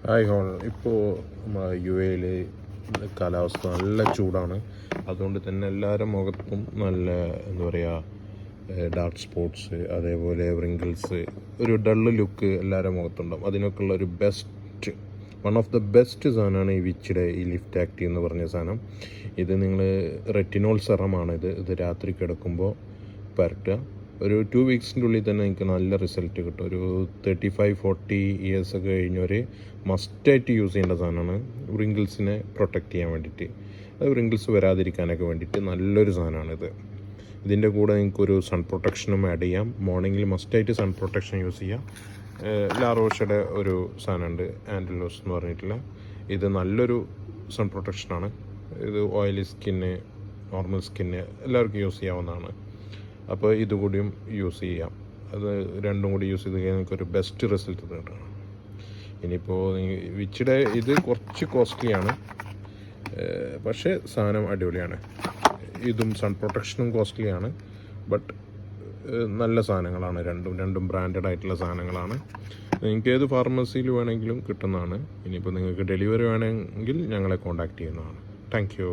Hi whole. ഇപ്പോൾ U എയിൽ കാലാവസ്ഥ നല്ല ചൂടാണ്. അതുകൊണ്ട് തന്നെ എല്ലാവരുടെ മുഖത്തും നല്ല എന്താ പറയുക ഡാർക്ക് സ്പോട്ട്സ്, അതേപോലെ വ്രിങ്കിൾസ്, ഒരു ഡള്ള് ലുക്ക് എല്ലാവരുടെ മുഖത്തുണ്ടാവും. അതിനൊക്കെയുള്ള ഒരു വൺ ഓഫ് ദ ബെസ്റ്റ് സാധനമാണ് ഈ വിച്ചിയുടെ ഈ ലിഫ്റ്റ് ആക്റ്റീവ് എന്ന് പറഞ്ഞ സാധനം. ഇത് നിങ്ങൾ റെറ്റിനോൾ സെറമാണ്. ഇത് രാത്രി കിടക്കുമ്പോൾ പുരട്ടുക. ഒരു 2 വീക്സിൻ്റെ ഉള്ളിൽ തന്നെ നിങ്ങൾക്ക് നല്ല റിസൾട്ട് കിട്ടും. ഒരു 35-40 ഇയേഴ്സ് ഒക്കെ കഴിഞ്ഞവർ മസ്റ്റായിട്ട് യൂസ് ചെയ്യേണ്ട സാധനമാണ്. വ്രിങ്കിൾസിനെ പ്രൊട്ടക്റ്റ് ചെയ്യാൻ വേണ്ടിയിട്ട്, അത് വ്രിങ്കിൾസ് വരാതിരിക്കാനൊക്കെ വേണ്ടിയിട്ട് നല്ലൊരു സാധനമാണിത്. ഇതിൻ്റെ കൂടെ നിങ്ങൾക്കൊരു സൺ പ്രൊട്ടക്ഷനും ആഡ് ചെയ്യാം. മോർണിംഗിൽ മസ്റ്റായിട്ട് സൺ പ്രൊട്ടക്ഷൻ യൂസ് ചെയ്യാം. ലാറോഷയുടെ ഒരു സാധനമുണ്ട്, ആൻഡലോസ് എന്ന് പറഞ്ഞിട്ടുള്ള. ഇത് നല്ലൊരു സൺ പ്രൊട്ടക്ഷനാണ്. ഇത് ഓയിലി സ്കിന്ന്, നോർമൽ സ്കിന്ന് എല്ലാവർക്കും യൂസ് ചെയ്യാവുന്നതാണ്. അപ്പോൾ ഇതുകൂടിയും യൂസ് ചെയ്യാം. അത് രണ്ടും കൂടി യൂസ് ചെയ്ത് കഴിഞ്ഞാൽ നമുക്കൊരു ബെസ്റ്റ് റിസൾട്ട് കിട്ടണം. ഇനിയിപ്പോൾ വിച്ചിയുടെ ഇത് കുറച്ച് കോസ്റ്റ്ലിയാണ്, പക്ഷേ സാധനം അടിപൊളിയാണ്. ഇതും സൺ പ്രൊട്ടക്ഷനും കോസ്റ്റ്ലിയാണ്, ബട്ട് നല്ല സാധനങ്ങളാണ്. രണ്ടും ബ്രാൻഡഡ് ആയിട്ടുള്ള സാധനങ്ങളാണ്. നിങ്ങൾക്ക് ഏത് ഫാർമസിയിൽ വേണമെങ്കിലും കിട്ടുന്നതാണ്. ഇനിയിപ്പോൾ നിങ്ങൾക്ക് ഡെലിവറി വേണമെങ്കിൽ ഞങ്ങളെ കോൺടാക്റ്റ് ചെയ്യുന്നതാണ്. Thank you.